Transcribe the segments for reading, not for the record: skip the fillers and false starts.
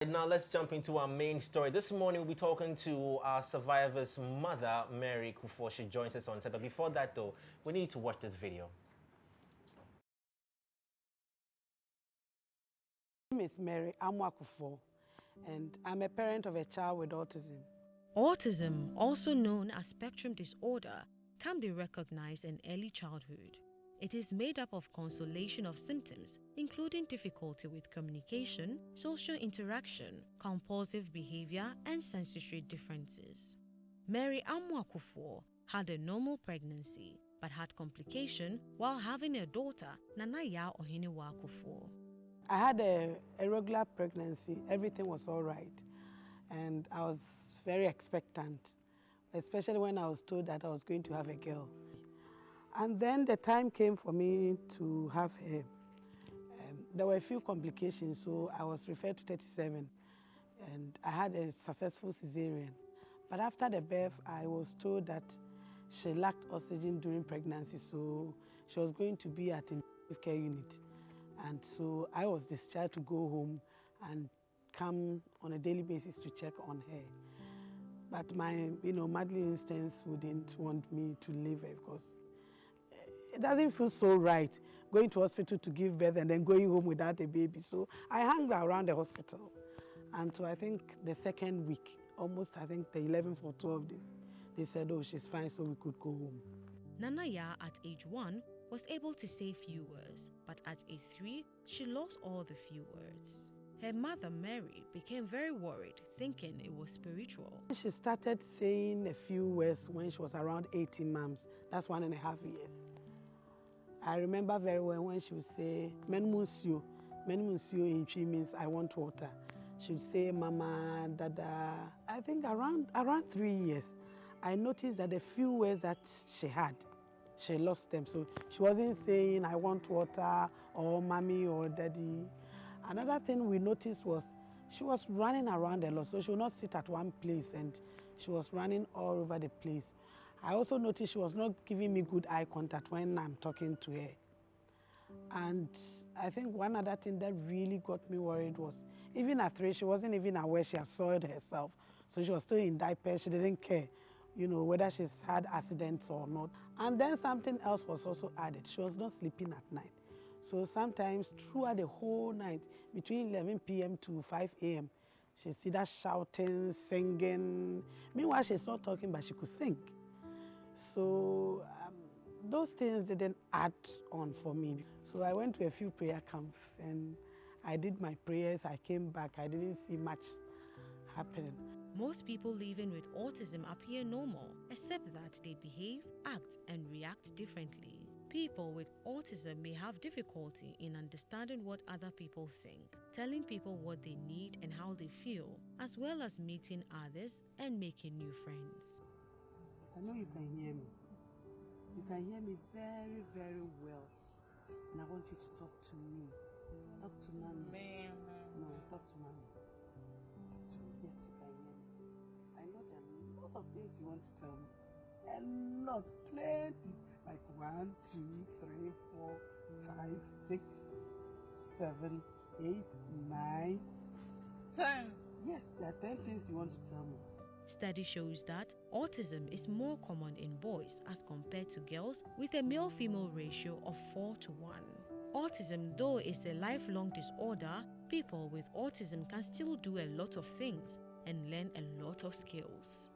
Now let's jump into our main story. This morning we'll be talking to our survivor's mother, Mary Kufo. She joins us on set. But before that though, we need to watch this video. My name is Mary Kufo, and I'm a parent of a child with autism. Autism, also known as spectrum disorder, can be recognized in early childhood. It is made up of constellation of symptoms, including difficulty with communication, social interaction, compulsive behavior, and sensory differences. Mary Akufo had a normal pregnancy, but had complication while having a daughter, Nanaya Ohinewa Akufo. I had a regular pregnancy. Everything was all right, and I was very expectant, especially when I was told that I was going to have a girl. And then the time came for me to have her. There were a few complications, so I was referred to 37, and I had a successful cesarean. But after the birth, I was told that she lacked oxygen during pregnancy, so she was going to be at intensive care unit. And so I was discharged to go home and come on a daily basis to check on her. But my, motherly instincts wouldn't want me to leave her because it doesn't feel so right going to hospital to give birth and then going home without a baby. So I hung around the hospital. And so I think the second week, almost I think the 11th or 12th days, they said, oh, she's fine, so we could go home. Nanaya at age 1 was able to say few words, but at age 3, she lost all the few words. Her mother, Mary, became very worried, thinking it was spiritual. She started saying a few words when she was around 18 months. That's 1.5 years. I remember very well when she would say, Menmusio. Menmusio in Chi means I want water. She would say, Mama, Dada. I think around 3 years, I noticed that the few words that she had, she lost them. So she wasn't saying, I want water, or Mommy, or Daddy. Another thing we noticed was she was running around a lot. So she would not sit at one place, and she was running all over the place. I also noticed she was not giving me good eye contact when I'm talking to her. And I think one other thing that really got me worried was, even at 3, she wasn't even aware she had soiled herself. So she was still in diapers, she didn't care, whether she's had accidents or not. And then something else was also added. She was not sleeping at night. So sometimes throughout the whole night, between 11 p.m. to 5 a.m., she's either shouting, singing. Meanwhile, she's not talking, but she could sing. So those things didn't add on for me. So I went to a few prayer camps and I did my prayers. I came back. I didn't see much happening. Most people living with autism appear normal, except that they behave, act, and react differently. People with autism may have difficulty in understanding what other people think, telling people what they need and how they feel, as well as meeting others and making new friends. I know you can hear me. You can hear me very, very well. And I want you to talk to me. Talk to Mommy. No, talk to Mommy. Talk to me. Yes, you can hear me. I know there are a lot of things you want to tell me. A lot, plenty. Like 1, 2, 3, 4, 5, 6, 7, 8, 9, 10. Yes, there are 10 things you want to tell me. Study shows that autism is more common in boys as compared to girls, with a male-female ratio of 4:1. Autism, though is a lifelong disorder, people with autism can still do a lot of things and learn a lot of skills.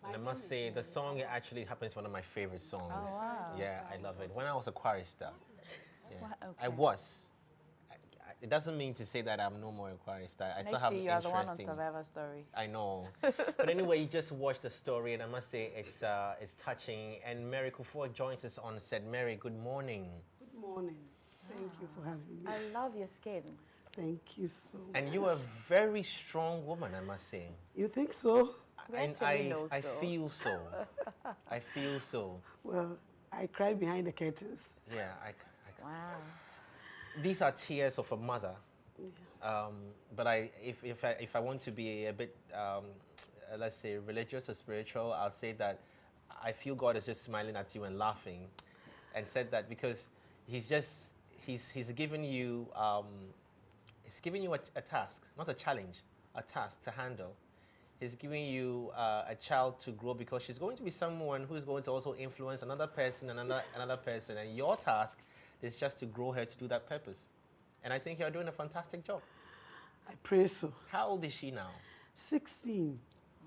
And I must say, the song actually happens to be one of my favorite songs. Oh, wow. Yeah, I love it. When I was a chorister, yeah, Okay. I was. It doesn't mean to say that I'm no more a chorister. I still have Next year, you are the one on interesting- Survivor Story. I know. But anyway, you just watched the story, and I must say it's touching. And Mary Kufo joins us on set. Mary, good morning. Good morning. Thank you for having me. I love your skin. Thank you so much. And you are a very strong woman, I must say. You think so? We actually know I so. feel so. I feel so. Well, I cry behind the curtains. Yeah, Wow. these are tears of a mother. But if I want to be a bit, let's say, religious or spiritual, I'll say that I feel God is just smiling at you and laughing, and said that because he's given you a task, not a challenge, a task to handle. He's giving you a child to grow, because she's going to be someone who's going to also influence another person, another person, and your task is just to grow her to do that purpose. And I think you're doing a fantastic job. I pray so. How old is she now? 16.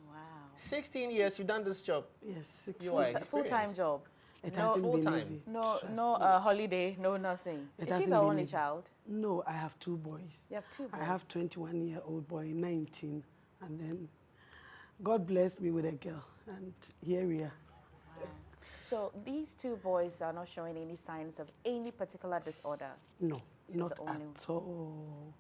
Wow. 16 years you've done this job. Yes, 16. You are Full-time experienced. job. It No, hasn't been full-time. easy. No, Trust no me. holiday, no nothing. It Is she hasn't the been only easy. child? No, I have 2 boys. You have 2 boys. I have 21-year-old boy, 19, and then God blessed me with a girl, and here we are. Wow. So these 2 boys are not showing any signs of any particular disorder. No, not the only at all.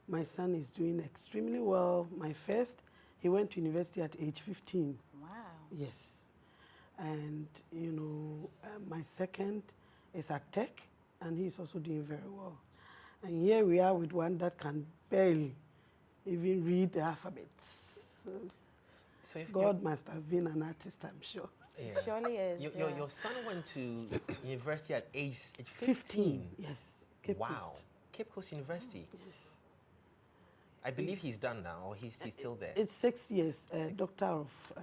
My son is doing extremely well. My first, he went to university at age 15. Wow. Yes. And, my second is at tech, and he's also doing very well. And here we are with one that can barely even read the alphabets. So if God must have been an artist, I'm sure. yeah. Surely is. Your son went to university at age 15, yes. Cape Wow. Coast. Cape Coast University. Yes. I believe he's done now, or he's still there. It's 6 years, doctor of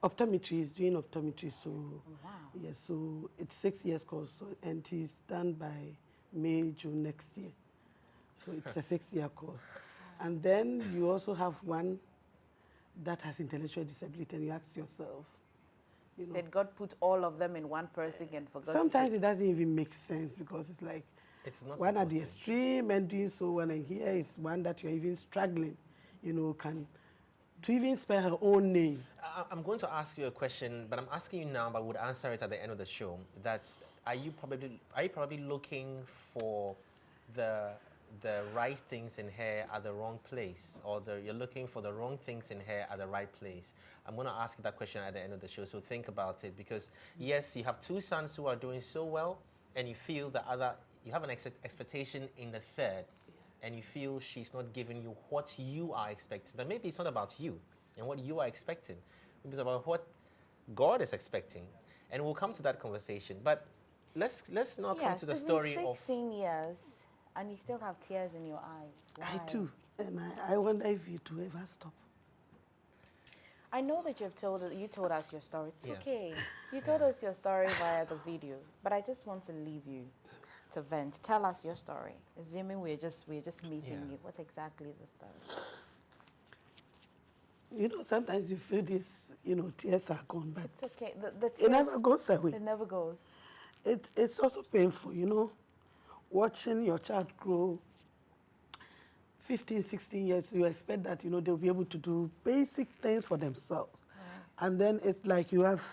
optometry. He's doing optometry, so Wow. yes, so it's 6 years course, and he's done by May, June next year. So it's a 6-year course. And then you also have one that has intellectual disability, and you ask yourself, Did God put all of them in one person and forgot? sometimes it doesn't even make sense, because it's like It's not one at the supposed to. extreme and doing so well, and here is one that you're even struggling, to even spell her own name. I'm going to ask you a question, but I'm asking you now, but would answer it at the end of the show. That's, are you probably looking for the right things in her at the wrong place, or you're looking for the wrong things in her at the right place? I'm going to ask you that question at the end of the show, so think about it, because yes, you have 2 sons who are doing so well, and you feel you have an expectation in the third, and you feel she's not giving you what you are expecting. But maybe it's not about you and what you are expecting. Maybe it's about what God is expecting. And we'll come to that conversation. But let's now come to the story been of... 16 years, and you still have tears in your eyes. Why? I do, and I wonder if it will ever stop. I know that you told us your story. It's Yeah. okay. You told us your story via the video, but I just want to leave you to vent. Tell us your story. Assuming we're just meeting Yeah. you. What exactly is the story? Sometimes you feel this, tears are gone, but It's okay. The it never tears, goes away. it never goes. It's also painful, watching your child grow 15, 16 years. You expect that, they'll be able to do basic things for themselves. And then it's like you have